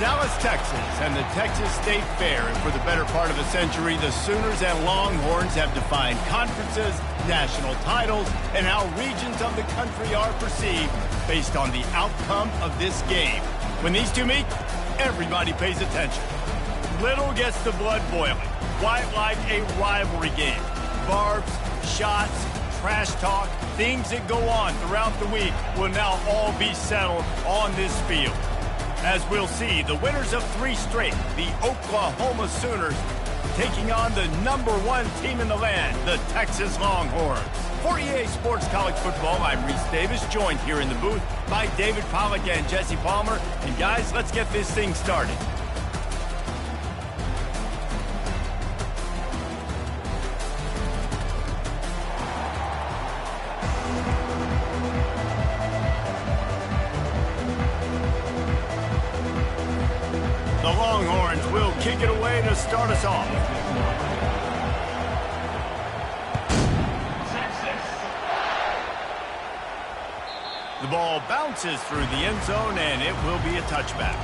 Dallas, Texas, and the Texas State Fair. And for the better part of a century, the Sooners and Longhorns have defined conferences, national titles, and how regions of the country are perceived based on the outcome of this game. When these two meet, everybody pays attention. Little gets the blood boiling. Quite like a rivalry game. Barbs, shots, trash talk, things that go on throughout the week will now all be settled on this field. As we'll see, the winners of 3 straight, the Oklahoma Sooners, taking on the #1 team in the land, the Texas Longhorns. For EA Sports College Football, I'm Reese Davis, joined here in the booth by David Pollack and Jesse Palmer. And guys, let's get this thing started. The Longhorns will kick it away to start us off. The ball bounces through the end zone, and it will be a touchback.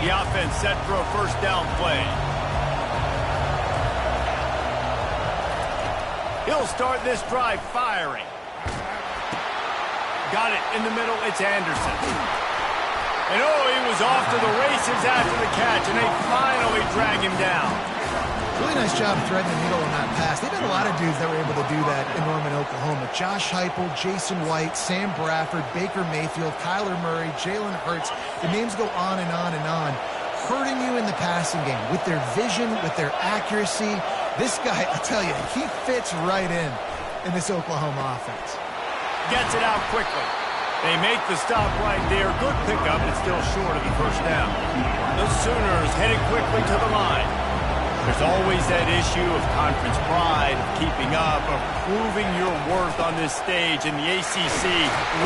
The offense set for a first down play. He'll start this drive firing. Got it in the middle. It's Anderson. And oh, he was off to the races after the catch, and they finally drag him down. Really nice job threading the needle on that pass. They've had a lot of dudes that were able to do that in Norman, Oklahoma. Josh Heupel, Jason White, Sam Bradford, Baker Mayfield, Kyler Murray, Jalen Hurts. The names go on and on and on. Hurting you in the passing game with their vision, with their accuracy. This guy, I tell you, he fits right in this Oklahoma offense. Gets it out quickly. They make the stop right there. Good pickup, but still short of the first down. The Sooners headed quickly to the line. There's always that issue of conference pride, of keeping up, of proving your worth on this stage, and the ACC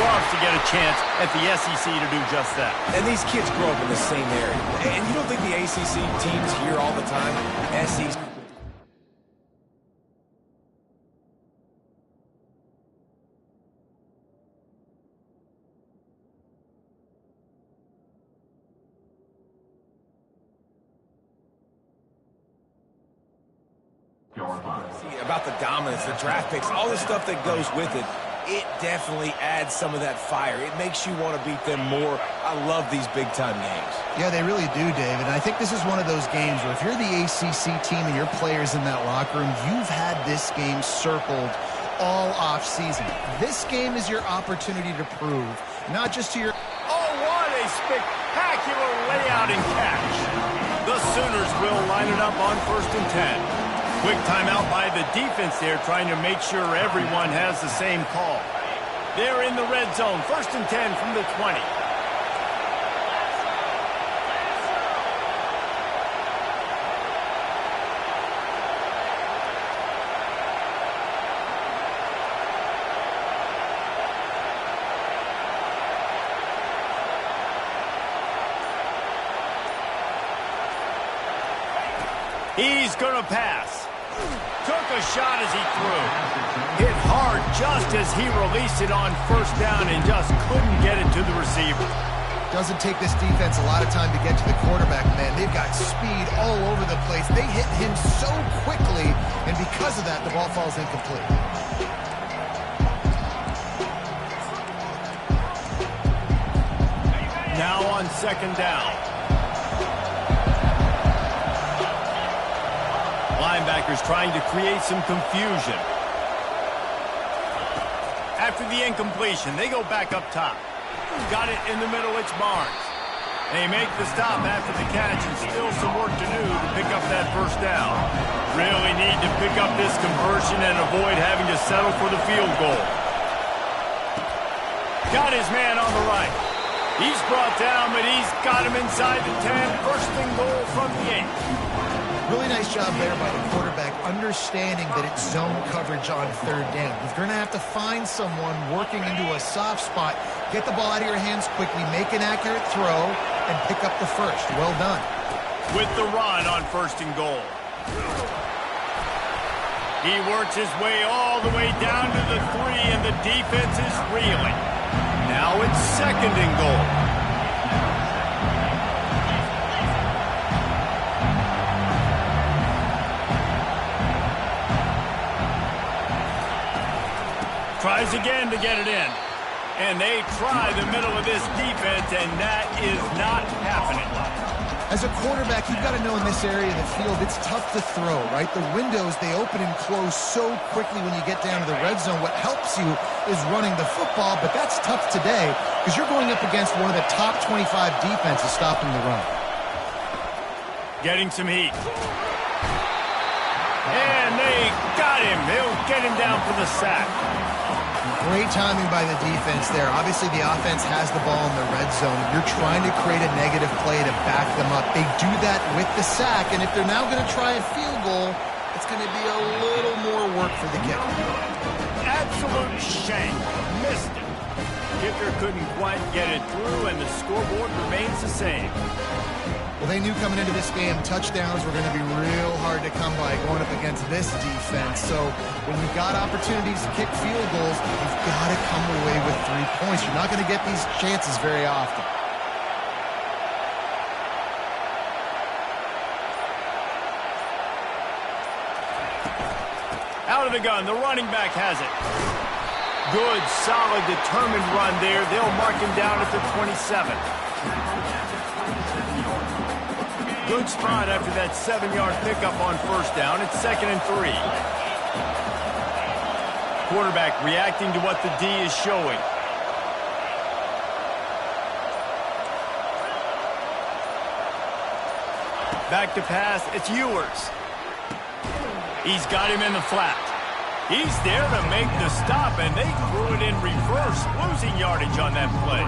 loves to get a chance at the SEC to do just that. And these kids grow up in the same area. And you don't think the ACC teams hear all the time? SEC. About the dominance, the draft picks, all the stuff that goes with it, it definitely adds some of that fire. It makes you want to beat them more. I love these big-time games. Yeah, they really do, David. And I think this is one of those games where if you're the ACC team and your players in that locker room, you've had this game circled all off-season. This game is your opportunity to prove, not just to your... Oh, what a spectacular layout and catch. The Sooners will line it up on 1st and 10. Quick timeout by the defense there, trying to make sure everyone has the same call. They're in the red zone, 1st and 10 from the 20. He's going to pass. Took a shot as he threw. Hit hard just as he released it on 1st down and just couldn't get it to the receiver. Doesn't take this defense a lot of time to get to the quarterback, man. They've got speed all over the place. They hit him so quickly, and because of that, the ball falls incomplete. Now on 2nd down. Linebackers trying to create some confusion. After the incompletion, they go back up top. Got it in the middle, it's Barnes. They make the stop after the catch, and still some work to do to pick up that 1st down. Really need to pick up this conversion and avoid having to settle for the field goal. Got his man on the right. He's brought down, but he's got him inside the 10. 1st and goal from the 8. Really nice job there by the quarterback, understanding that it's zone coverage on 3rd down. If you're going to have to find someone working into a soft spot, get the ball out of your hands quickly, make an accurate throw, and pick up the 1st. Well done. With the run on 1st and goal. He works his way all the way down to the 3, and the defense is reeling. Now it's 2nd and goal. Tries again to get it in. And they try the middle of this defense, and that is not happening. As a quarterback, you've got to know in this area of the field, it's tough to throw, right? The windows, they open and close so quickly when you get down to the red zone. What helps you is running the football, but that's tough today because you're going up against one of the top 25 defenses stopping the run. Getting some heat. And they got him. They'll get him down for the sack. Great timing by the defense there. Obviously, the offense has the ball in the red zone. You're trying to create a negative play to back them up. They do that with the sack, and if they're now going to try a field goal, it's going to be a little more work for the kicker. Absolute shank. Missed it. Kicker couldn't quite get it through, and the scoreboard remains the same. Well, they knew coming into this game touchdowns were going to be real hard to come by going up against this defense. So when you've got opportunities to kick field goals, you've got to come away with 3 points. You're not going to get these chances very often. Out of the gun, the running back has it. Good, solid, determined run there. They'll mark him down at the 27. Good spot after that 7-yard pickup on 1st down. It's 2nd and 3. Quarterback reacting to what the D is showing. Back to pass. It's Ewers. He's got him in the flat. He's there to make the stop, and they threw it in reverse, losing yardage on that play.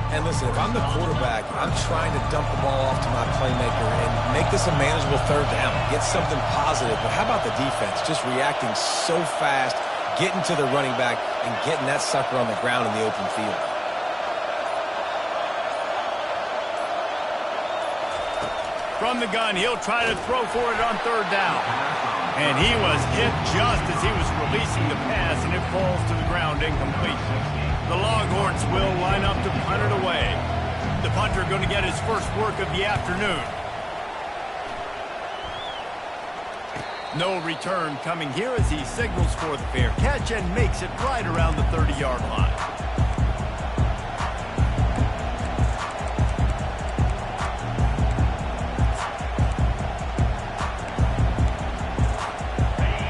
And listen, if I'm the quarterback, I'm trying to dump the ball off to my playmaker and make this a manageable 3rd down, get something positive. But how about the defense just reacting so fast, getting to the running back, and getting that sucker on the ground in the open field? From the gun, he'll try to throw for it on 3rd down. And he was hit just as he was releasing the pass, and it falls to the ground incomplete. The Longhorns will line up to punt it away. The punter going to get his first work of the afternoon. No return coming here as he signals for the fair catch and makes it right around the 30-yard line.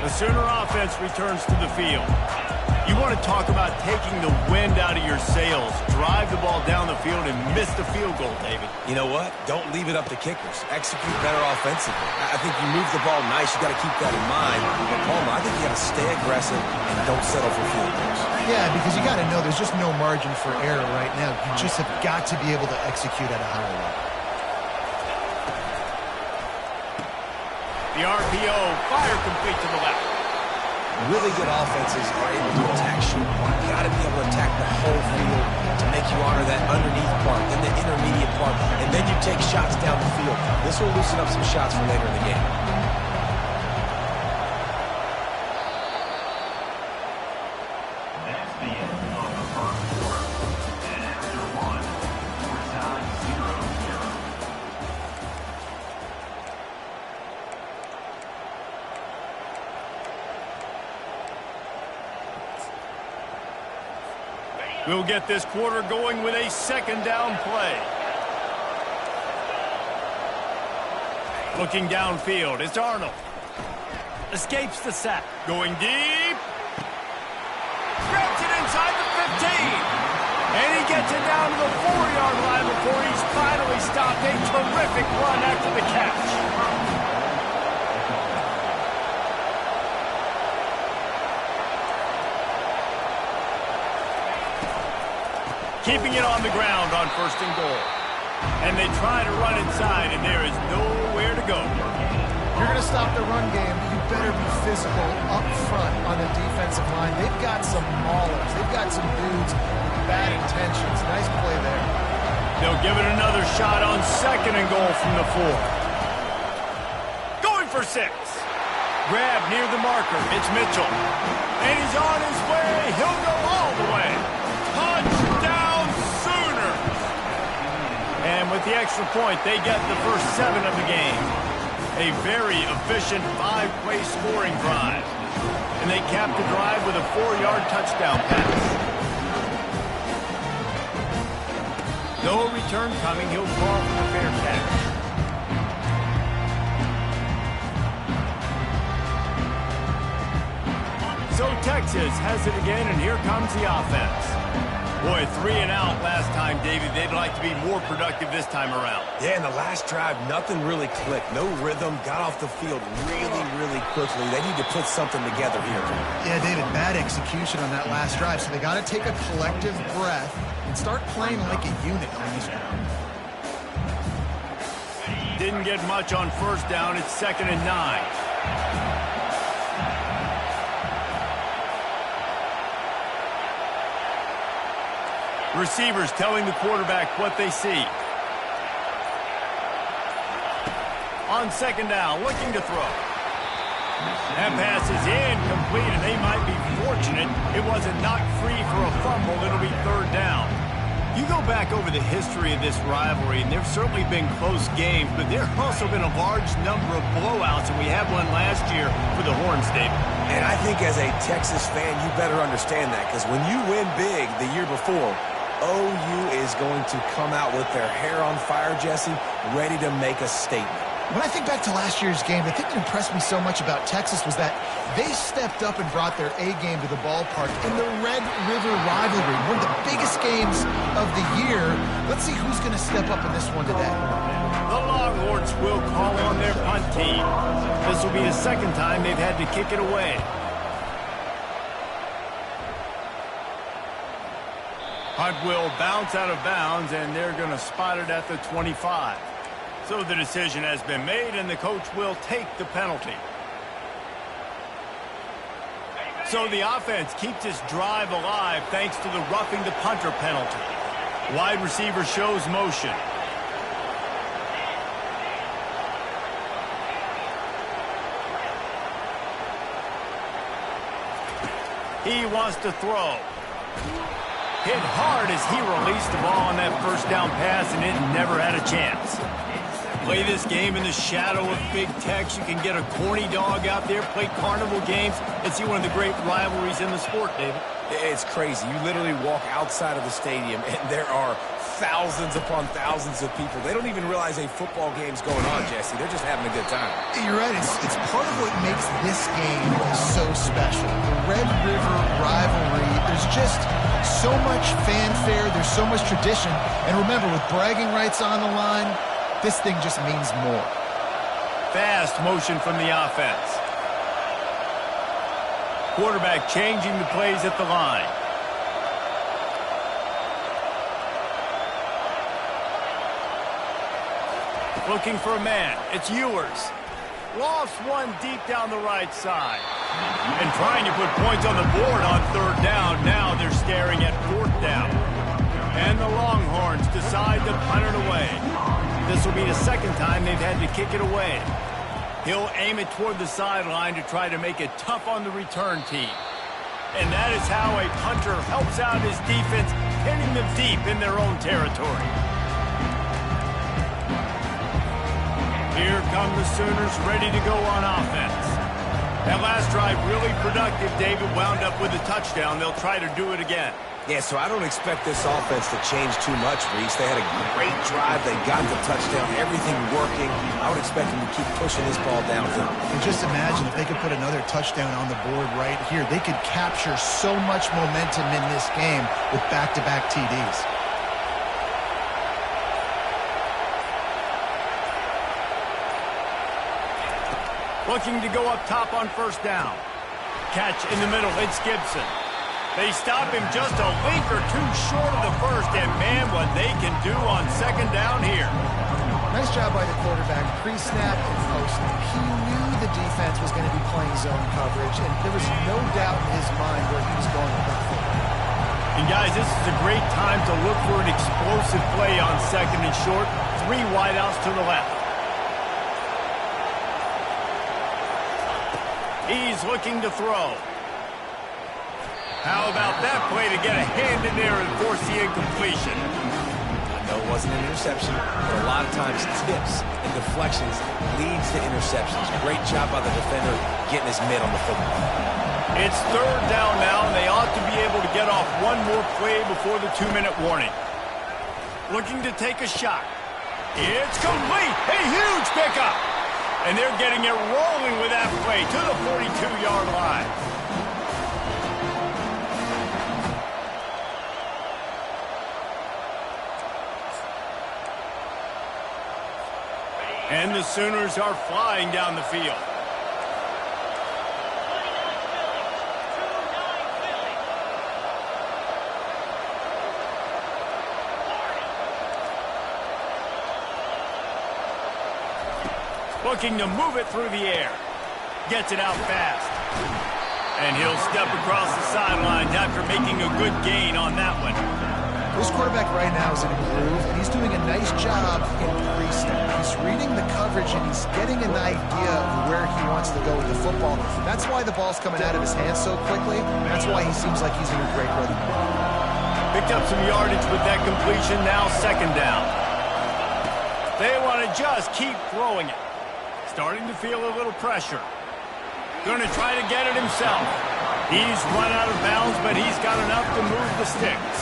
The Sooner offense returns to the field. You want to talk about taking the wind out of your sails. Drive the ball down the field and miss the field goal, David. You know what? Don't leave it up to kickers. Execute better offensively. I think you move the ball nice. You got to keep that in mind. But Palmer, I think you got to stay aggressive and don't settle for field goals. Yeah, because you got to know there's just no margin for error right now. You just have got to be able to execute at a higher level. The RPO, fire complete to the left. Really good offenses are able to attack short. You got to be able to attack the whole field to make you honor that underneath part, then the intermediate part, and then you take shots down the field. This will loosen up some shots for later in the game. We'll get this quarter going with a 2nd down play. Looking downfield, it's Arnold. Escapes the sack. Going deep. Grabs it inside the 15. And he gets it down to the 4-yard line before he's finally stopped. A terrific run after the catch. Keeping it on the ground on 1st and goal. And they try to run inside, and there is nowhere to go. You're going to stop the run game, but you better be physical up front on the defensive line. They've got some maulers. They've got some dudes with bad intentions. Nice play there. They'll give it another shot on 2nd and goal from the 4. Going for 6. Grab near the marker. It's Mitchell. And he's on his way. He'll go all the way. Touchdown Sooner. And with the extra point, they get the first 7 of the game. A very efficient 5-play scoring drive. And they cap the drive with a 4-yard touchdown pass. No return coming. He'll call for the fair catch. So Texas has it again, and here comes the offense. Boy, 3 and out last time, David. They'd like to be more productive this time around. Yeah, in the last drive, nothing really clicked. No rhythm. Got off the field really quickly. They need to put something together here. Yeah, David, bad execution on that last drive. So they got to take a collective breath and start playing like a unit on this one. Didn't get much on first down. It's 2nd and 9. Receivers telling the quarterback what they see. On 2nd down, looking to throw. That pass is incomplete, and they might be fortunate it wasn't knocked free for a fumble. It'll be 3rd down. You go back over the history of this rivalry, and there's certainly been close games, but there have also been a large number of blowouts, and we had one last year for the Horns, David. And I think as a Texas fan, you better understand that, because when you win big the year before, OU is going to come out with their hair on fire, Jesse, ready to make a statement. When I think back to last year's game, the thing that impressed me so much about Texas was that they stepped up and brought their A game to the ballpark in the Red River rivalry, one of the biggest games of the year. Let's see who's going to step up in this one today. The Longhorns will call on their punt team. This will be the 2nd time they've had to kick it away. Punt will bounce out of bounds, and they're going to spot it at the 25. So the decision has been made, and the coach will take the penalty. So the offense keeps this drive alive thanks to the roughing the punter penalty. Wide receiver shows motion. He wants to throw. Hit hard as he released the ball on that 1st down pass, and it never had a chance. Play this game in the shadow of Big Tex. You can get a corny dog out there, play carnival games, and see one of the great rivalries in the sport, David. It's crazy. You literally walk outside of the stadium, and there are thousands upon thousands of people. They don't even realize a football game's going on, Jesse. They're just having a good time. You're right. It's part of what makes this game so special. The Red River rivalry, there's just so much fanfare. There's so much tradition. And remember, with bragging rights on the line, this thing just means more. Fast motion from the offense. Quarterback changing the plays at the line. Looking for a man. It's Ewers. Lofts one deep down the right side. And trying to put points on the board on 3rd down. Now they're staring at 4th down. And the Longhorns decide to punt it away. This will be the 2nd time they've had to kick it away. He'll aim it toward the sideline to try to make it tough on the return team. And that is how a punter helps out his defense, hitting them deep in their own territory. Here come the Sooners ready to go on offense. That last drive really productive. David wound up with a touchdown. They'll try to do it again. Yeah, so I don't expect this offense to change too much, Reese. They had a great drive. They got the touchdown. Everything working. I would expect them to keep pushing this ball downfield. And just imagine if they could put another touchdown on the board right here. They could capture so much momentum in this game with back-to-back TDs. Looking to go up top on 1st down. Catch in the middle. It's Gibson. They stop him just a link or two short of the 1st, and man, what they can do on 2nd down here. Nice job by the quarterback, pre-snap and post-snap. He knew the defense was going to be playing zone coverage, and there was no doubt in his mind where he was going with that football. And guys, this is a great time to look for an explosive play on 2nd and short. 3 wideouts to the left. He's looking to throw. How about that play to get a hand in there and force the incompletion? No, it wasn't an interception, but a lot of times tips and deflections leads to interceptions. Great job by the defender getting his mitt on the football. It's third down now, and they ought to be able to get off one more play before the 2-minute warning. Looking to take a shot. It's complete. A huge pickup. And they're getting it rolling with that play to the 42-yard line. And the Sooners are flying down the field. Looking to move it through the air. Gets it out fast. And he'll step across the sidelines after making a good gain on that one. This quarterback right now is in a groove, and he's doing a nice job in pre-snap. He's reading the coverage, and he's getting an idea of where he wants to go with the football. That's why the ball's coming out of his hands so quickly. That's why he seems like he's in a great rhythm. Picked up some yardage with that completion, now second down. They want to just keep throwing it. Starting to feel a little pressure. Going to try to get it himself. He's run out of bounds, but he's got enough to move the sticks.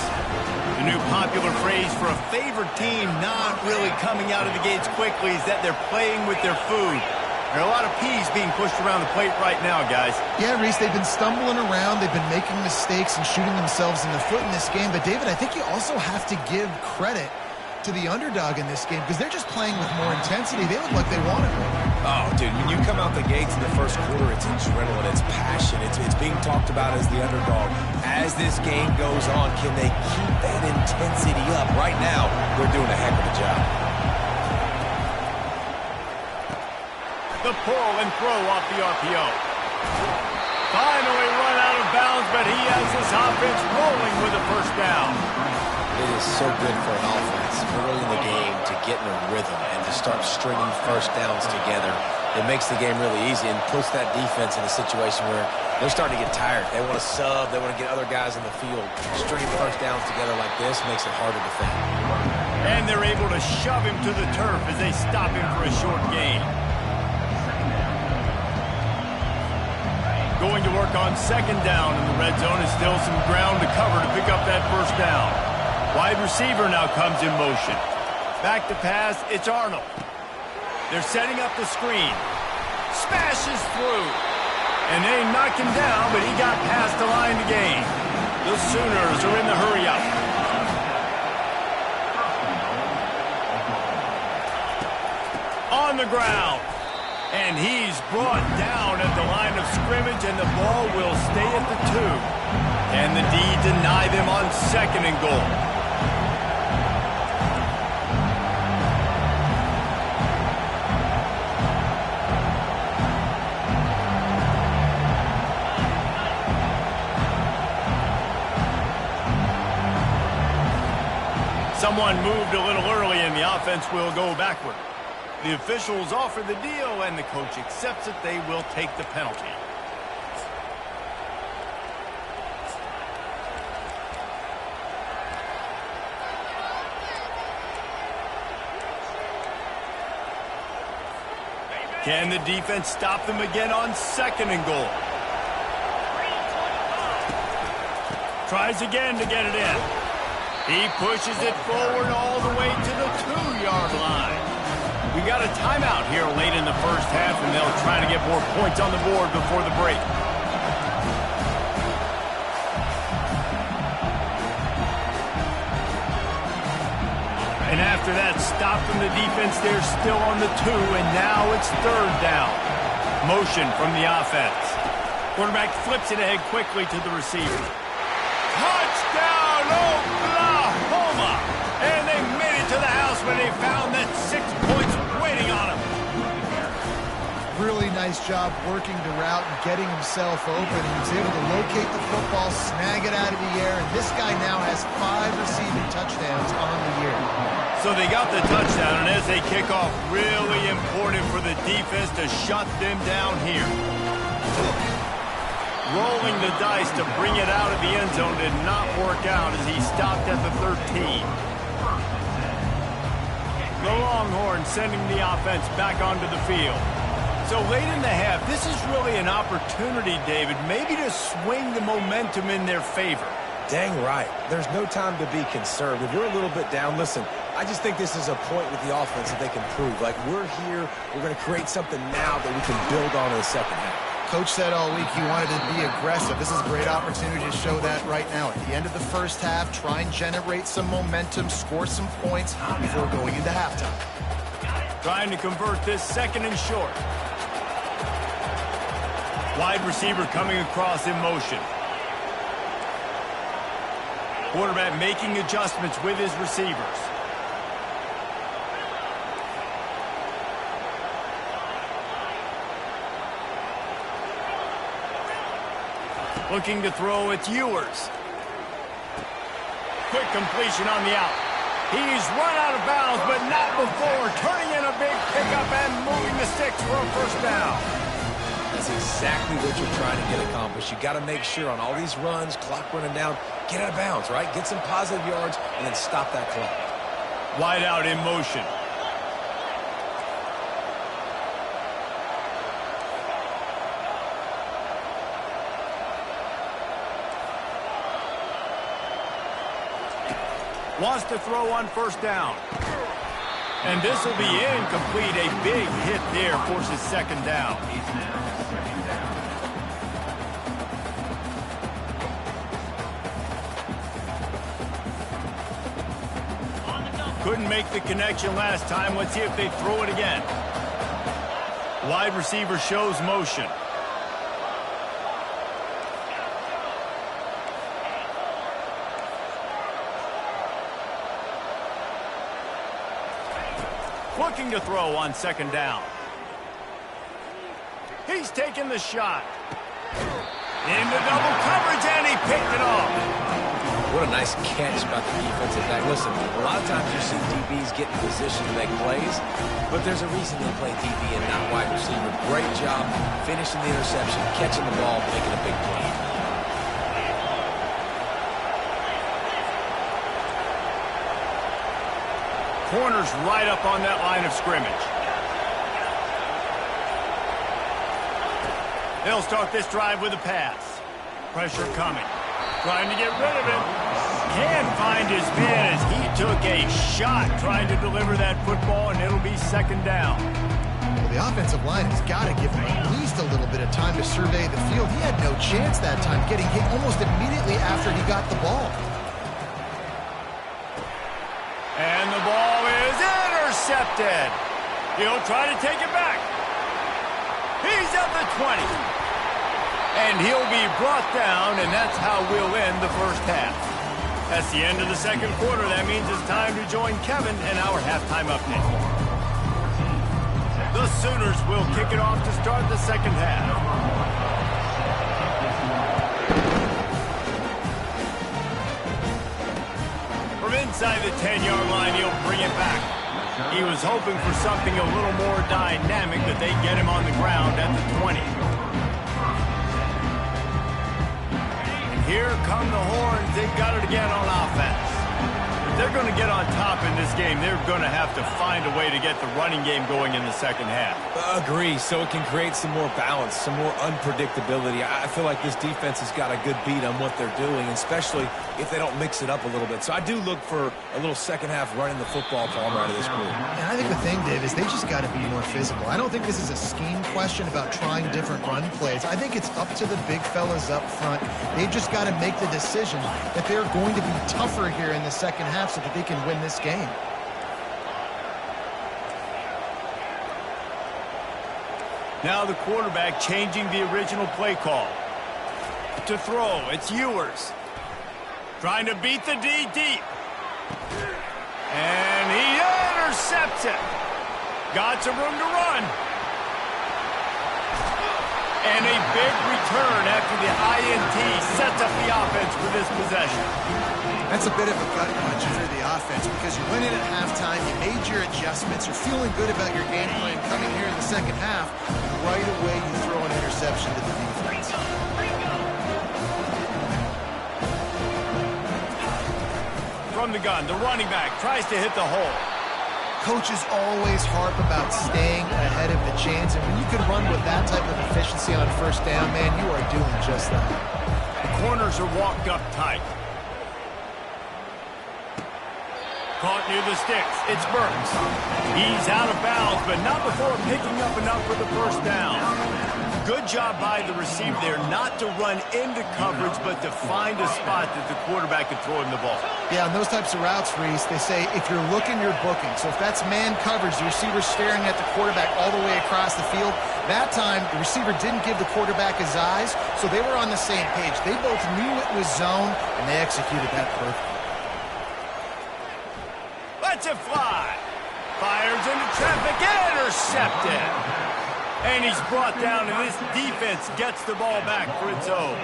The new popular phrase for a favored team not really coming out of the gates quickly is that they're playing with their food. There are a lot of peas being pushed around the plate right now, guys. Yeah, Reese, they've been stumbling around. They've been making mistakes and shooting themselves in the foot in this game. But, David, I think you also have to give credit to the underdog in this game because they're just playing with more intensity. They look like they want it. Oh, dude, when you come out the gates in the first quarter, it's adrenaline, it's passion, it's being talked about as the underdog. As this game goes on, can they keep that intensity up? Right now, they're doing a heck of a job. The pull and throw off the RPO. Finally run out of bounds, but he has his offense rolling with a first down. It is so good for an offense early in the game to get in a rhythm and to start stringing first downs together. It makes the game really easy and puts that defense in a situation where they're starting to get tired. They want to sub. They want to get other guys in the field. Stringing first downs together like this makes it harder to defend. And they're able to shove him to the turf as they stop him for a short gain. Going to work on second down in the red zone is still some ground to cover to pick up that first down. Wide receiver now comes in motion. Back to pass, it's Arnold. They're setting up the screen. Smashes through. And they knock him down, but he got past the line to gain. The Sooners are in the hurry-up. On the ground. And he's brought down at the line of scrimmage, and the ball will stay at the 2. And the D deny them on second and goal. Someone moved a little early, and the offense will go backward. The officials offer the deal, and the coach accepts it. They will take the penalty. Can the defense stop them again on second and goal? Tries again to get it in. He pushes it forward all the way to the 2-yard line. We got a timeout here late in the first half, and they'll try to get more points on the board before the break. And after that stop from the defense, they're still on the 2, and now it's third down. Motion from the offense. Quarterback flips it ahead quickly to the receiver. Touchdown, Oklahoma! And they made it to the house when they found that 6 points waiting on them. Really nice job working the route and getting himself open. He was able to locate the football, snag it out of the air, and this guy now has 5 receiving touchdowns on the year. So they got the touchdown, and as they kick off, really important for the defense to shut them down here. Rolling the dice to bring it out of the end zone did not work out as he stopped at the 13. The Longhorns sending the offense back onto the field. So late in the half, this is really an opportunity, David, maybe to swing the momentum in their favor. Dang right. There's no time to be concerned. If you're a little bit down, listen, I just think this is a point with the offense that they can prove. Like, we're here, we're going to create something now that we can build on in the second half. Coach said all week he wanted to be aggressive. This is a great opportunity to show that right now. At the end of the first half, try and generate some momentum, score some points before going into halftime. Trying to convert this second and short. Wide receiver coming across in motion. Quarterback making adjustments with his receivers. Looking to throw, it's Ewers. Quick completion on the out. He's run out of bounds, but not before turning in a big pickup and moving the sticks for a first down. That's exactly what you're trying to get accomplished. You got to make sure on all these runs, clock running down, get out of bounds, right? Get some positive yards and then stop that clock. Wide out in motion. Wants to throw on first down. And this will be incomplete. A big hit there forces second down. Couldn't make the connection last time. Let's see if they throw it again. Wide receiver shows motion. Looking to throw on second down. He's taking the shot. Into double coverage, and he picked it off. What a nice catch by the defensive back. Listen, a lot of times you see DBs get in position to make plays, but there's a reason they play DB and not wide receiver. Great job finishing the interception, catching the ball, making a big play. Corners right up on that line of scrimmage. They'll start this drive with a pass. Pressure coming. Trying to get rid of it. Can't find his man as he took a shot trying to deliver that football, and it'll be second down. Well, the offensive line has got to give him at least a little bit of time to survey the field. He had no chance that time, getting hit almost immediately after he got the ball. And the ball is intercepted. He'll try to take it back. He's at the 20. And he'll be brought down, and that's how we'll end the first half. That's the end of the second quarter. That means it's time to join Kevin and our halftime update. The Sooners will kick it off to start the second half. From inside the 10-yard line, he'll bring it back. He was hoping for something a little more dynamic, but they get him on the ground at the 20. Here come the Horns. They've got it again on offense. If they're going to get on top in this game, they're going to have to find a way to get the running game going in the second half. Agree, so it can create some more balance, some more unpredictability. I feel like this defense has got a good beat on what they're doing, especially if they don't mix it up a little bit. So I do look for a little second half running the football from out of this group. And I think the thing, Dave, is they just got to be more physical. I don't think this is a scheme question about trying different run plays. I think it's up to the big fellas up front. They've just got to make the decision that they're going to be tougher here in the second half so that they can win this game. Now the quarterback changing the original play call. To throw, it's Ewers. Trying to beat the D deep. And he intercepts it. Got some room to run. And a big return after the INT sets up the offense for this possession. That's a bit of a gut punch for the offense because you went in at halftime, you made your adjustments, you're feeling good about your game plan coming here in the second half, and right away you throw an interception. interception to the defense. From the gun, the running back tries to hit the hole. Coaches always harp about staying ahead of the chains, and when you can run with that type of efficiency on first down, man, you are doing just that. The corners are walked up tight. Caught near the sticks. It's Burks. He's out of bounds, but not before picking up enough for the first down. Good job by the receiver there not to run into coverage, but to find a spot that the quarterback could throw him the ball. Yeah, on those types of routes, Reese, they say if you're looking, you're booking. So if that's man coverage, the receiver's staring at the quarterback all the way across the field. That time, the receiver didn't give the quarterback his eyes, so they were on the same page. They both knew it was zone, and they executed that perfectly. Lets it fly. Fires into traffic, intercepted. And he's brought down, and this defense gets the ball back for its own.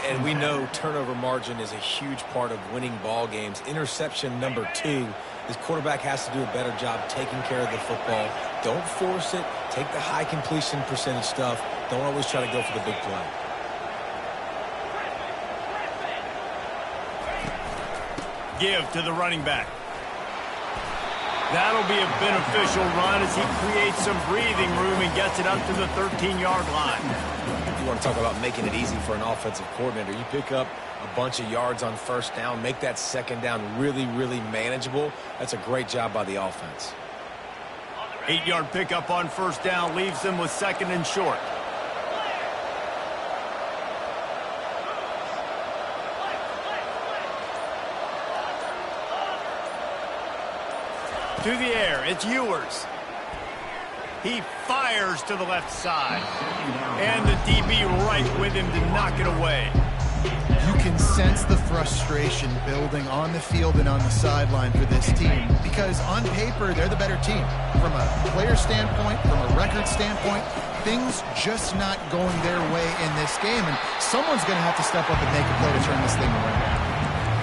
And we know turnover margin is a huge part of winning ball games. Interception number 2. This quarterback has to do a better job taking care of the football. Don't force it. Take the high completion percentage stuff. Don't always try to go for the big play. Give to the running back. That'll be a beneficial run as he creates some breathing room and gets it up to the 13-yard line. You want to talk about making it easy for an offensive coordinator. You pick up a bunch of yards on first down, make that second down really, really manageable. That's a great job by the offense. 8-yard pickup on first down leaves them with second and short. To the air, it's Ewers. He fires to the left side. And the DB right with him to knock it away. You can sense the frustration building on the field and on the sideline for this team because on paper, they're the better team. From a player standpoint, from a record standpoint, things just not going their way in this game, and someone's going to have to step up and make a play to turn this thing around.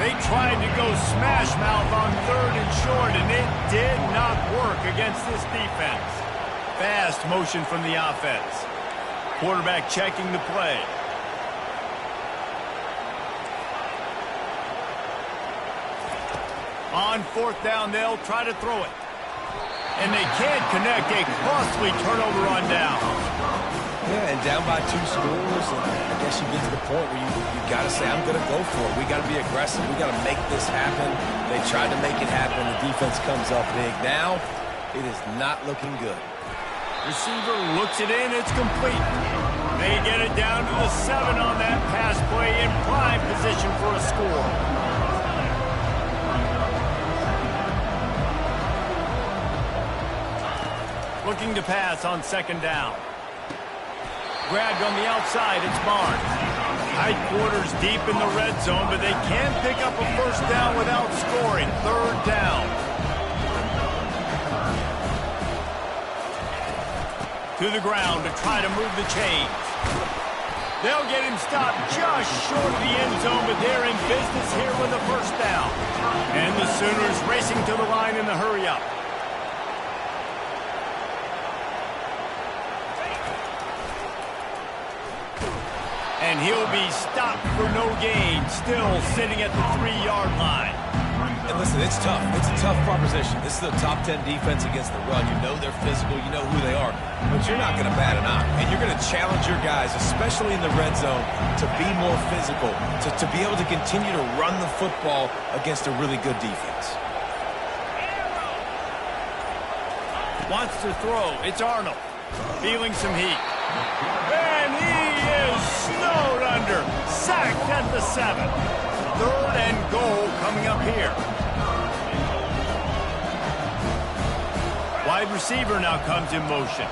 They tried to go smash mouth on third and short, and it did not work against this defense. Fast motion from the offense. Quarterback checking the play. On fourth down, they'll try to throw it. And they can't connect. A costly turnover on down. Yeah, and down by 2 scores, and I guess you get to the point where you got to say, I'm going to go for it. We got to be aggressive. We got to make this happen. They tried to make it happen. The defense comes up big. Now, it is not looking good. Receiver looks it in. It's complete. They get it down to the 7 on that pass play in prime position for a score. Looking to pass on second down. Grabbed on the outside, it's Barnes. Tight quarters deep in the red zone, but they can't pick up a first down without scoring. Third down. To the ground to try to move the chains. They'll get him stopped just short of the end zone, but they're in business here with a first down. And the Sooners racing to the line in the hurry-up. And he'll be stopped for no gain, still sitting at the 3-yard line. And listen, it's tough. It's a tough proposition. This is a top 10 defense against the run. You know they're physical. You know who they are. But you're not going to bat an eye. And you're going to challenge your guys, especially in the red zone, to be more physical, to be able to continue to run the football against a really good defense. Wants to throw. It's Arnold. Feeling some heat. And he is snowed under. Sacked at the 7. Third and goal coming up here. Wide receiver now comes in motion.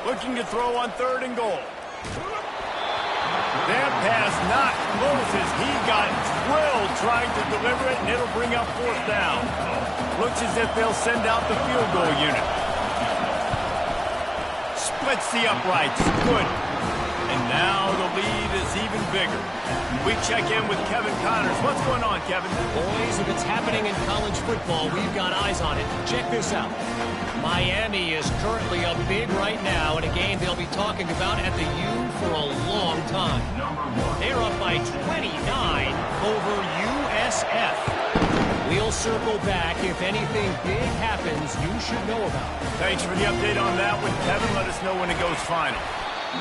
Looking to throw on third and goal. That pass not close as he got drilled trying to deliver it, and it'll bring up fourth down. Looks as if they'll send out the field goal unit. Splits the uprights. Good. And now the lead is even bigger. We check in with Kevin Connors. What's going on, Kevin? Boys, if it's happening in college football, we've got eyes on it. Check this out. Miami is currently up big right now in a game they'll be talking about at the U for a long time. They're up by 29 over USF. We'll circle back. If anything big happens, you should know about it. Thanks for the update on that one, Kevin. Let us know when it goes final.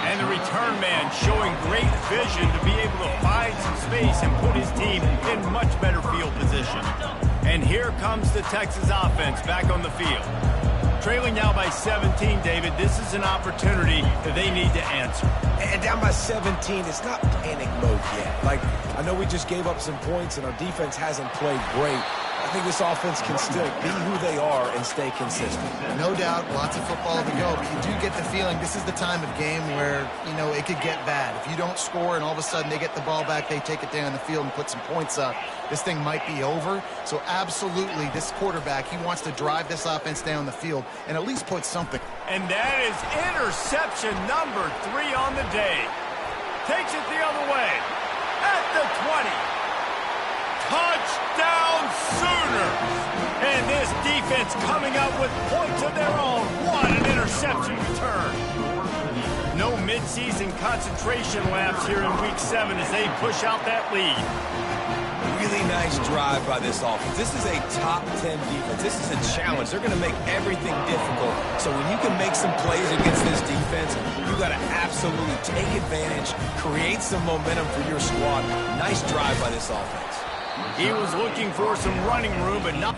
And the return man showing great vision to be able to find some space and put his team in much better field position. And here comes the Texas offense back on the field. Trailing now by 17, David. This is an opportunity that they need to answer. And down by 17, it's not panic mode yet. Like, I know we just gave up some points and our defense hasn't played great. I think this offense can still be who they are and stay consistent. No doubt, lots of football to go, but you do get the feeling this is the time of game where, you know, it could get bad. If you don't score and all of a sudden they get the ball back, they take it down the field and put some points up, this thing might be over. So absolutely, this quarterback, he wants to drive this offense down the field and at least put something. And that is interception number 3 on the day. Takes it the other way at the 20. Touchdown Sooners! And this defense coming up with points of their own. What an interception return. No midseason concentration lapse here in Week 7 as they push out that lead. Really nice drive by this offense. This is a top 10 defense. This is a challenge. They're going to make everything difficult. So when you can make some plays against this defense, you got to absolutely take advantage, create some momentum for your squad. Nice drive by this offense. He was looking for some running room, but not.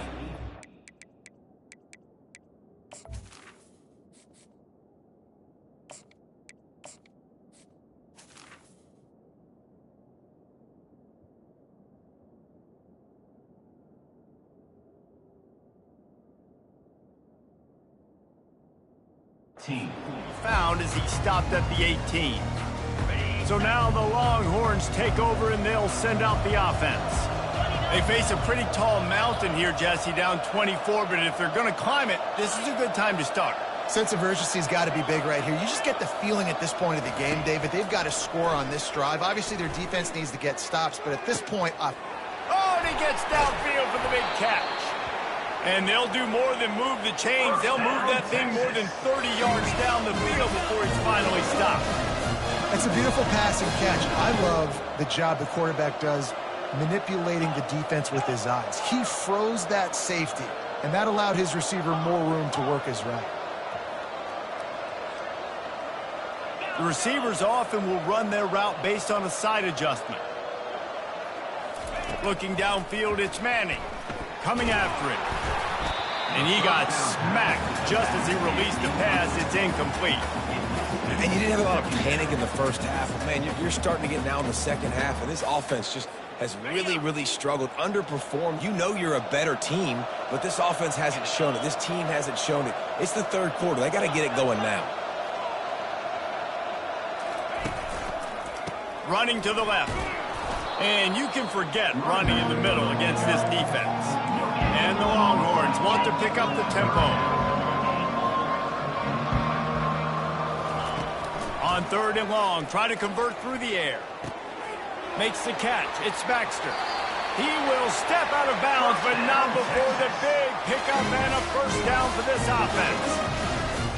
Found as he stopped at the 18. So now the Longhorns take over and they'll send out the offense. They face a pretty tall mountain here, Jesse, down 24, but if they're going to climb it, this is a good time to start. Sense of urgency's got to be big right here. You just get the feeling at this point of the game, David, they've got to score on this drive. Obviously, their defense needs to get stops, but at this point... Oh, and he gets downfield for the big catch. And they'll do more than move the chains. They'll move that thing more than 30 yards down the field before he's finally stopped. It's a beautiful passing catch. I love the job the quarterback does manipulating the defense with his eyes. He froze that safety, and that allowed his receiver more room to work his route. The receivers often will run their route based on a side adjustment. Looking downfield, it's Manning. Coming after it. And he got smacked just as he released the pass. It's incomplete. And you didn't have a lot of panic in the first half. But man, you're starting to get now in the second half, and this offense just has really struggled, underperformed. You know you're a better team, but this offense hasn't shown it. This team hasn't shown it. It's the third quarter. They got to get it going now. Running to the left. And you can forget running in the middle against this defense. And the Longhorns want to pick up the tempo. On 3rd and long, try to convert through the air. Makes the catch. It's Baxter. He will step out of bounds, but not before the big pickup and a first down for this offense.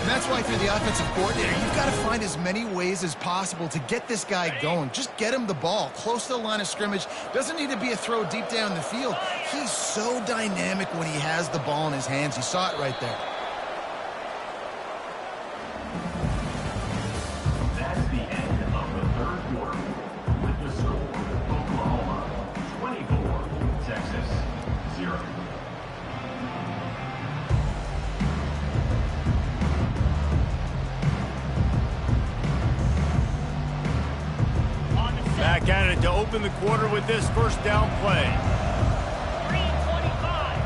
And that's why, if you're the offensive coordinator, you've got to find as many ways as possible to get this guy going. Just get him the ball close to the line of scrimmage. Doesn't need to be a throw deep down the field. He's so dynamic when he has the ball in his hands. You saw it right there. That's the end of the third quarter. With the score, Oklahoma 24, Texas 0. Back at it to open the quarter with this first down play. 3:25.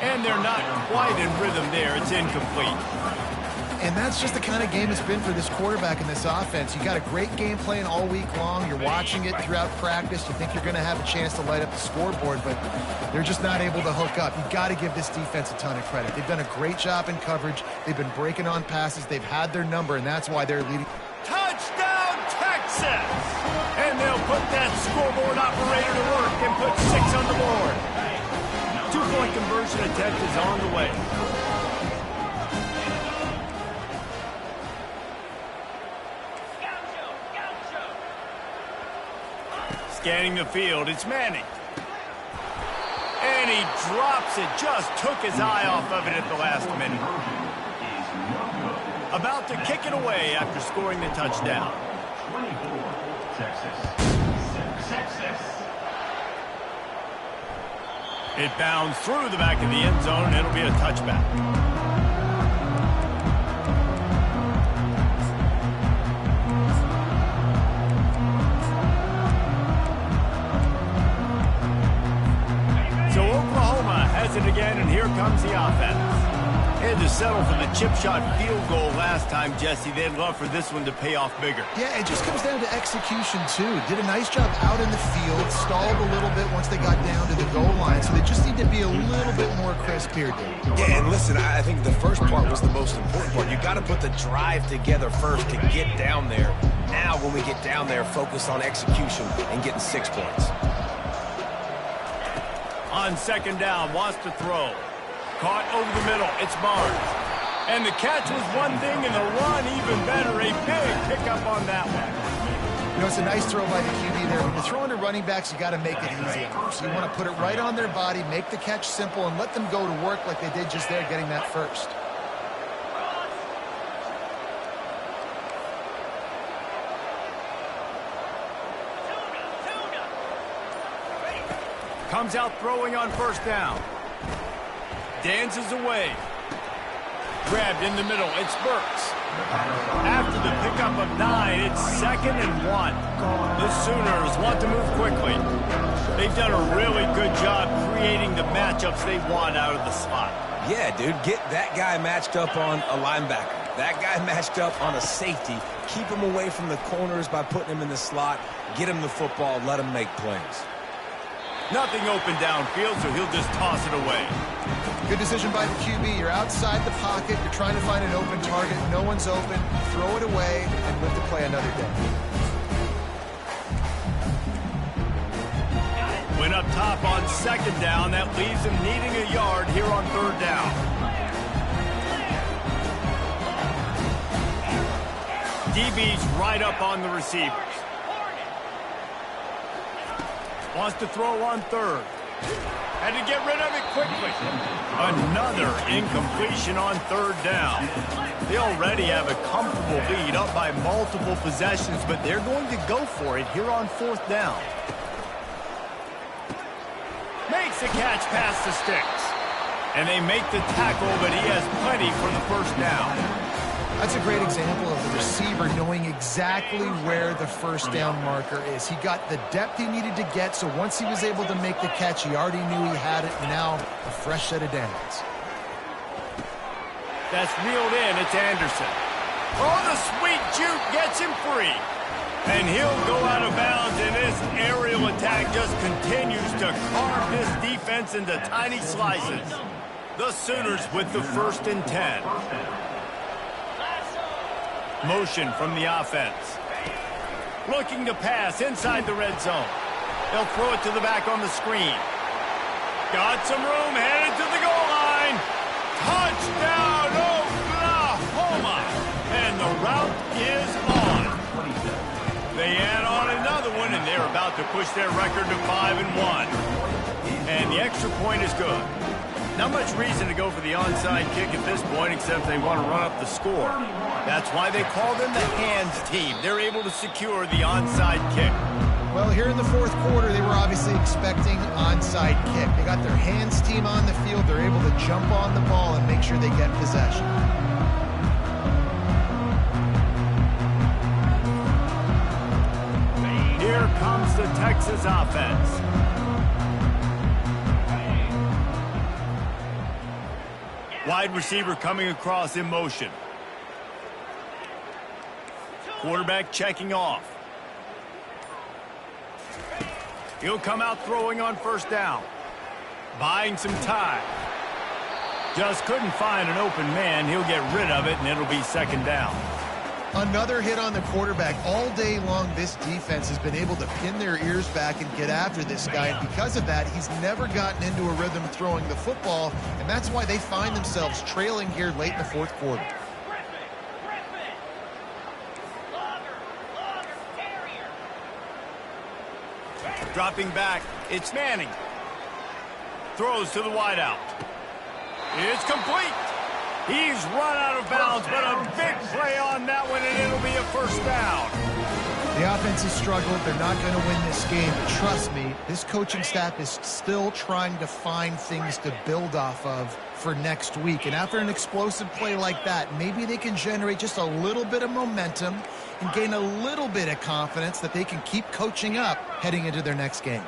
And they're not quite in rhythm there. It's incomplete. And that's just the kind of game it's been for this quarterback in this offense. You got a great game plan all week long. You're watching it throughout practice. You think you're going to have a chance to light up the scoreboard, but they're just not able to hook up. You got to give this defense a ton of credit. They've done a great job in coverage. They've been breaking on passes. They've had their number, and that's why they're leading. Touchdown, Texas! And they'll put that scoreboard operator to work and put 6 on the board. 2-point conversion attempt is on the way. Scanning the field, it's Manning. And he drops it, just took his eye off of it at the last minute. About to kick it away after scoring the touchdown. 24, Texas. It bounds through the back of the end zone, and it'll be a touchback. So Oklahoma has it again, and here comes the offense. Had to settle for the chip shot field goal last time, Jesse. They'd love for this one to pay off bigger. Yeah, it just comes down to execution, too. Did a nice job out in the field, stalled a little bit once they got down to the goal line, so they just need to be a little bit more crisp here, dude. Yeah, and listen, I think the first part was the most important part. You got to put the drive together first to get down there. Now, when we get down there, focus on execution and getting 6 points. On second down, wants to throw. Caught over the middle, it's Barnes. And the catch was one thing, and the run even better. A big pickup on that one. You know, it's a nice throw by the QB there. When you're throwing to running backs, you got to make it easy. So you want to put it right on their body, make the catch simple, and let them go to work like they did just there, getting that first. Comes out throwing on first down. Dances away. Grabbed in the middle. It's Burks. After the pickup of 9, it's 2nd and 1. The Sooners want to move quickly. They've done a really good job creating the matchups they want out of the slot. Yeah, dude, get that guy matched up on a linebacker. That guy matched up on a safety. Keep him away from the corners by putting him in the slot. Get him the football. Let him make plays. Nothing open downfield, so he'll just toss it away. Good decision by the QB. You're outside the pocket. You're trying to find an open target. No one's open. Throw it away and live to play another day. Went up top on second down. That leaves him needing a yard here on third down. DB's right up on the receivers. Wants to throw on third. Had to get rid of it quickly. Another incompletion on third down. They already have a comfortable lead, up by multiple possessions, but they're going to go for it here on fourth down. Makes a catch past the sticks. And they make the tackle, but he has plenty for the first down. That's a great example of the receiver knowing exactly where the first down marker is. He got the depth he needed to get, so once he was able to make the catch, he already knew he had it. Now, a fresh set of downs. That's reeled in. It's Anderson. Oh, the sweet juke gets him free. And he'll go out of bounds, and this aerial attack just continues to carve this defense into tiny slices. The Sooners with the 1st and 10. Motion from the offense. Looking to pass inside the red zone. They'll throw it to the back on the screen. Got some room, headed to the goal line. Touchdown, Oklahoma! And the route is on. They add on another one, and they're about to push their record to 5-1. And the extra point is good. Not much reason to go for the onside kick at this point, except they want to run up the score. That's why they call them the hands team. They're able to secure the onside kick. Well, here in the fourth quarter, they were obviously expecting onside kick. They got their hands team on the field. They're able to jump on the ball and make sure they get possession. Here comes the Texas offense. Wide receiver coming across in motion. Quarterback checking off. He'll come out throwing on first down. Buying some time. Just couldn't find an open man. He'll get rid of it, and it'll be second down. Another hit on the quarterback. All day long, this defense has been able to pin their ears back and get after this guy. And because of that, he's never gotten into a rhythm throwing the football. And that's why they find themselves trailing here late in the fourth quarter. Dropping back, it's Manning. Throws to the wideout. It's complete. He's run out of bounds, but a big play on that one, and it'll be a first down. The offense has struggled. They're not going to win this game, but trust me, this coaching staff is still trying to find things to build off of for next week. And after an explosive play like that, maybe they can generate just a little bit of momentum and gain a little bit of confidence that they can keep coaching up heading into their next game.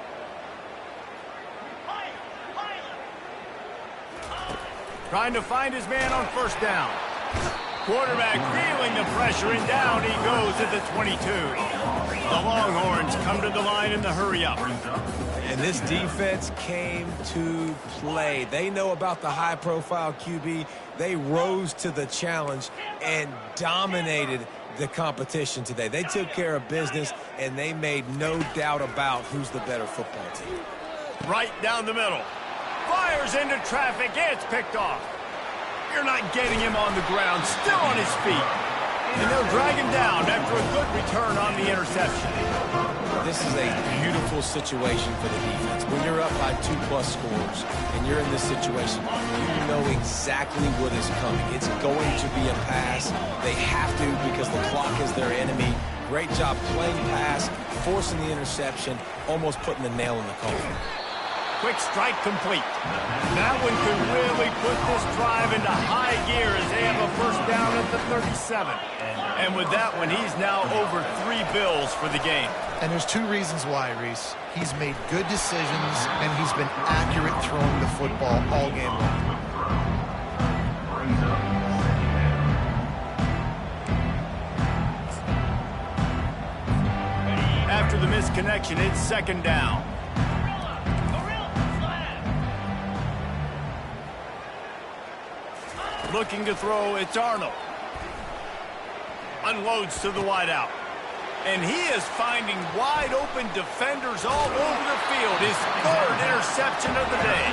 Trying to find his man on first down. Quarterback feeling the pressure, and down he goes at the 22. The Longhorns come to the line in the hurry-up. And this defense came to play. They know about the high-profile QB. They rose to the challenge and dominated the competition today. They took care of business, and they made no doubt about who's the better football team. Right down the middle. Fires into traffic. It's picked off. You're not getting him on the ground. Still on his feet. And they'll drag him down after a good return on the interception. This is a beautiful situation for the defense. When you're up by 2+ scores and you're in this situation, you know exactly what is coming. It's going to be a pass. They have to because the clock is their enemy. Great job playing pass, forcing the interception, almost putting the nail in the coffin. Quick strike complete. That one could really put this drive into high gear as they have a first down at the 37. And with that one, he's now over 3 bills for the game. And there's 2 reasons why, Reese. He's made good decisions, and he's been accurate throwing the football all game long. After the misconnection, it's second down. Looking to throw, it's Arnold. Unloads to the wideout. And he is finding wide open defenders all over the field. His 3rd interception of the day.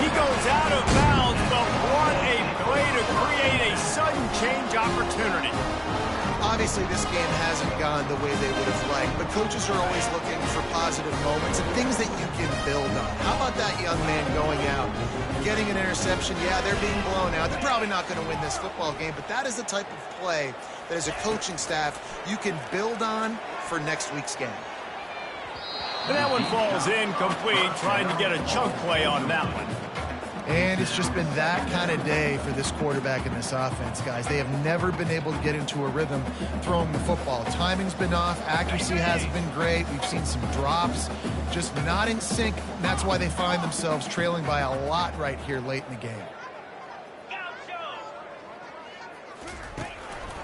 He goes out of bounds, but what a play to create a sudden change opportunity. Obviously, this game hasn't gone the way they would have liked, but coaches are always looking for positive moments and things that you can build on. How about that young man going out, getting an interception? Yeah, they're being blown out. They're probably not going to win this football game, but that is the type of play that as a coaching staff you can build on for next week's game. And that one falls incomplete, trying to get a chunk play on that one. And it's just been that kind of day for this quarterback and this offense, guys. They have never been able to get into a rhythm throwing the football. Timing's been off. Accuracy hasn't been great. We've seen some drops, just not in sync. And that's why they find themselves trailing by a lot right here late in the game.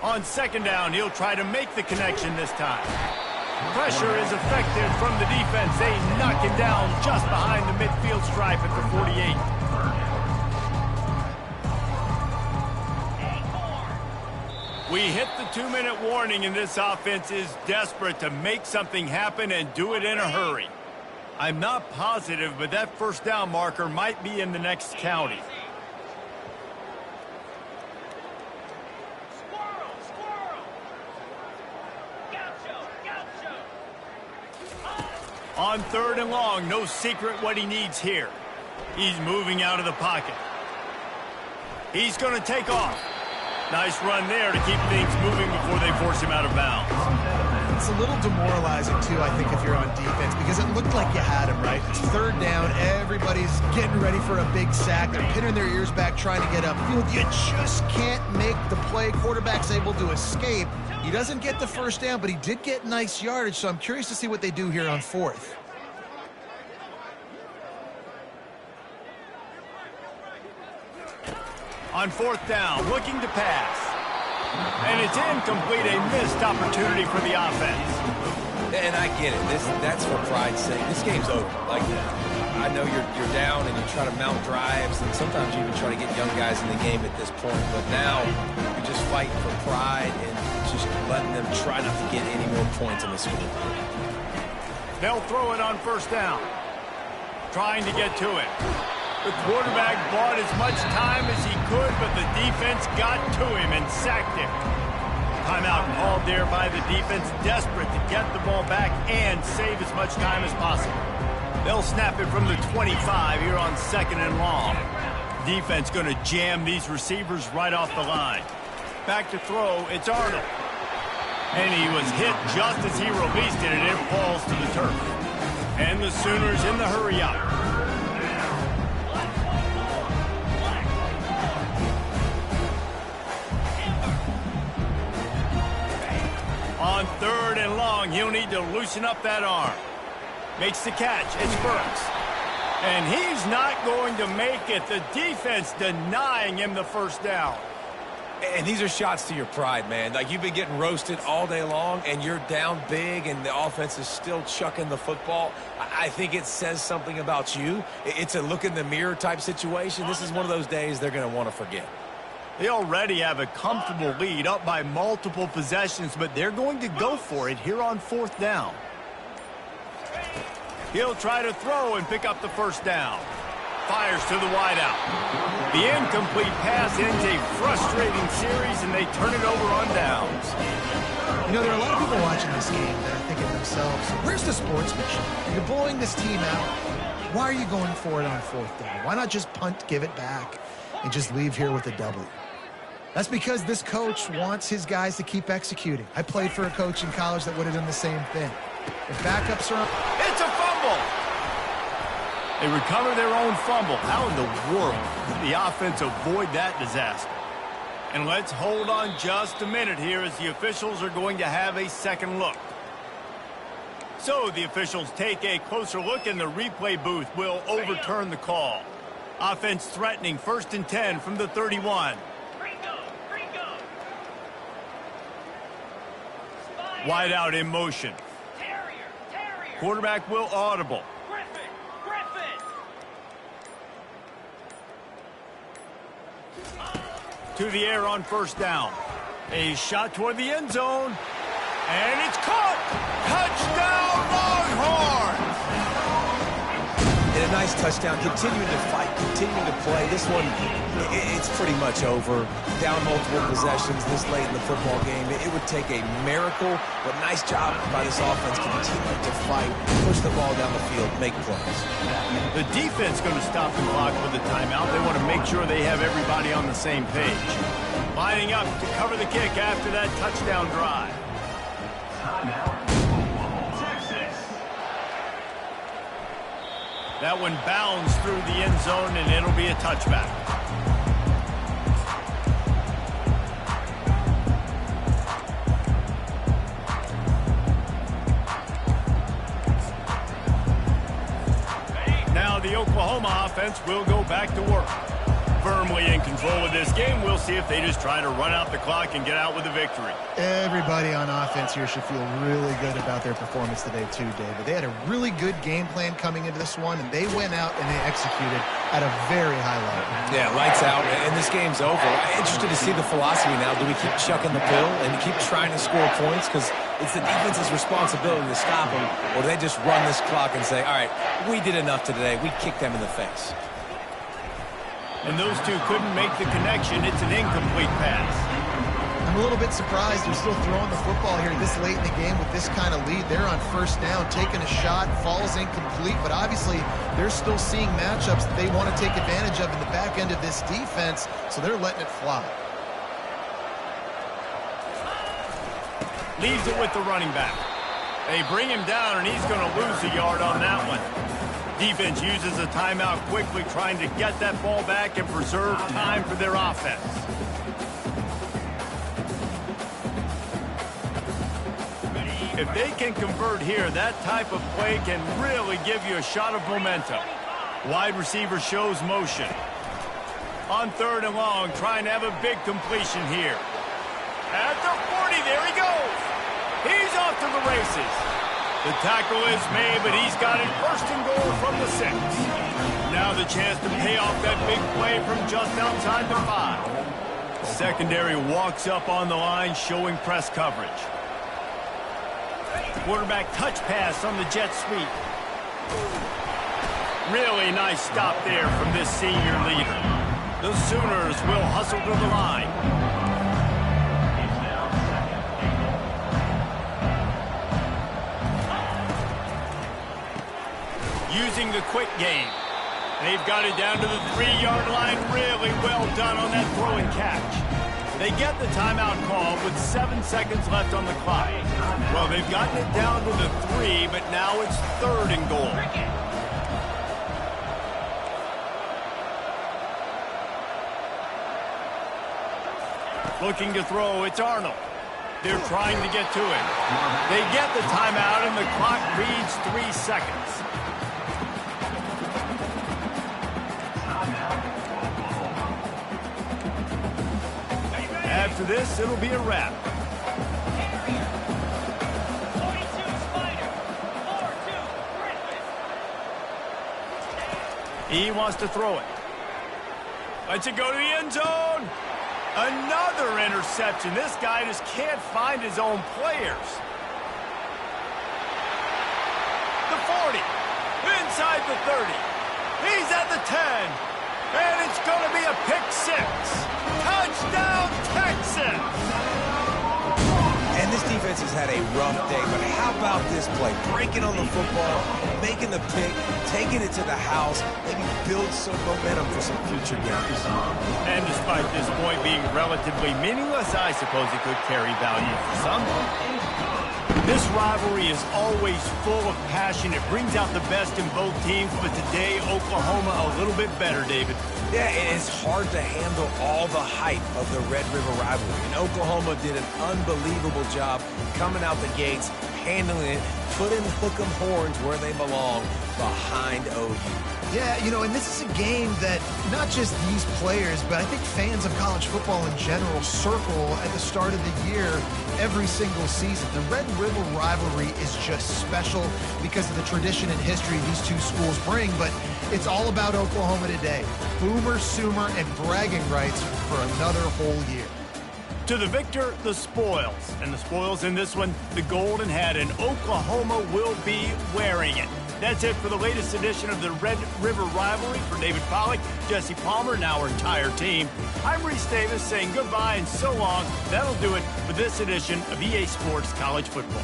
On second down, he'll try to make the connection this time. Pressure is effective from the defense. They knock him down just behind the midfield stripe at the 48. We hit the 2-minute warning, and this offense is desperate to make something happen and do it in a hurry. I'm not positive, but that first down marker might be in the next county. On 3rd and long, no secret what he needs here. He's moving out of the pocket. He's going to take off. Nice run there to keep things moving before they force him out of bounds. It's a little demoralizing, too, I think, if you're on defense, because it looked like you had him, right? It's 3rd down. Everybody's getting ready for a big sack. They're pinning their ears back, trying to get upfield. You just can't make the play. Quarterback's able to escape. He doesn't get the first down, but he did get nice yardage, so I'm curious to see what they do here on 4th. On 4th down, looking to pass. And it's incomplete, a missed opportunity for the offense. And I get it. That's for pride's sake. This game's over. Like, I know you're down and you try to mount drives, and sometimes you even try to get young guys in the game at this point. But now you're just fighting for pride and just letting them try not to get any more points in this one. They'll throw it on first down. Trying to get to it. The quarterback bought as much time as he could, but the defense got to him and sacked him. Timeout called there by the defense, desperate to get the ball back and save as much time as possible. They'll snap it from the 25 here on 2nd and long. Defense going to jam these receivers right off the line. Back to throw, it's Arnold. And he was hit just as he released it, and it falls to the turf. And the Sooners in the hurry-up. On 3rd and long, he'll need to loosen up that arm. Makes the catch. It's Burks. And he's not going to make it. The defense denying him the first down. And these are shots to your pride, man. Like, you've been getting roasted all day long, and you're down big, and the offense is still chucking the football. I think it says something about you. It's a look-in-the-mirror type situation. This is one of those days they're going to want to forget. They already have a comfortable lead, up by multiple possessions, but they're going to go for it here on 4th down. He'll try to throw and pick up the first down. Fires to the wideout. The incomplete pass ends a frustrating series, and they turn it over on downs. You know, there are a lot of people watching this game that are thinking to themselves, where's the sportsmanship? You're blowing this team out. Why are you going for it on 4th down? Why not just punt, give it back, and just leave here with a W? That's because this coach wants his guys to keep executing. I played for a coach in college that would have done the same thing. If backups are up, it's a fumble. They recover their own fumble. How in the world did the offense avoid that disaster? And let's hold on just a minute here as the officials are going to have a second look. So the officials take a closer look, and the replay booth will overturn the call. Offense threatening 1st and 10 from the 31. Wide out in motion. Quarterback will audible. To the air on first down. A shot toward the end zone. And it's caught. Touchdown, Longhorns! And a nice touchdown. Continuing to fight, continuing to play. This one, it's pretty much over. Down multiple possessions this late in the football game. It would take a miracle, but nice job by this offense continuing to fight, push the ball down the field, make plays. The defense going to stop the clock with a timeout. They want to make sure they have everybody on the same page. Lining up to cover the kick after that touchdown drive. That one bounds through the end zone, and it'll be a touchback. Now the Oklahoma offense will go back to work. Firmly in control of this game. We'll see if they just try to run out the clock and get out with a victory. everybody on offense here should feel really good about their performance today too, David. They had a really good game plan coming into this one, and they went out and they executed at a very high level. Yeah, lights out, and this game's over. I'm interested to see the philosophy now. Do we keep chucking the pill and keep trying to score points? Because it's the defense's responsibility to stop them, or do they just run this clock and say, all right, we did enough today. We kicked them in the face. And those two couldn't make the connection. It's an incomplete pass. I'm a little bit surprised they're still throwing the football here this late in the game with this kind of lead. They're on first down, taking a shot, falls incomplete, but obviously they're still seeing matchups that they want to take advantage of in the back end of this defense, so they're letting it fly. Leaves it with the running back. They bring him down, and he's going to lose a yard on that one. Defense uses a timeout quickly, trying to get that ball back and preserve time for their offense. If they can convert here, that type of play can really give you a shot of momentum. Wide receiver shows motion. On third and long, trying to have a big completion here. At the 40, there he goes. He's off to the races. The tackle is made, but he's got it first and goal from the 6. Now the chance to pay off that big play from just outside the 5. Secondary walks up on the line, showing press coverage. Quarterback touch pass on the jet sweep. Really nice stop there from this senior leader. The Sooners will hustle to the line. Using the quick game. They've got it down to the 3-yard line. Really well done on that throw and catch. They get the timeout call with 7 seconds left on the clock. Well, they've gotten it down to the 3, but now it's 3rd and goal. Looking to throw, it's Arnold. They're trying to get to it. They get the timeout, and the clock reads 3 seconds. After this, it'll be a wrap. He wants to throw it. Lets it go to the end zone. Another interception. This guy just can't find his own players. The 40. Inside the 30. He's at the 10. And it's going to be a pick 6. Touchdown, Texans! And this defense has had a rough day, but how about this play? Breaking on the football, making the pick, taking it to the house, maybe build some momentum for some future games. And despite this point being relatively meaningless, I suppose it could carry value for some. This rivalry is always full of passion. It brings out the best in both teams, but today, Oklahoma a little bit better, David. Yeah, it's hard to handle all the hype of the Red River rivalry. And Oklahoma did an unbelievable job coming out the gates, handling it, putting Hook'em horns where they belong, behind OU. Yeah, you know, and this is a game that not just these players, but I think fans of college football in general circle at the start of the year every single season. The Red River rivalry is just special because of the tradition and history these two schools bring, but it's all about Oklahoma today. Boomer, Sooner, and bragging rights for another whole year. To the victor, the spoils. And the spoils in this one, the golden hat, and Oklahoma will be wearing it. That's it for the latest edition of the Red River rivalry. For David Pollack, Jesse Palmer, and our entire team, I'm Reese Davis saying goodbye and so long. That'll do it for this edition of EA Sports College Football.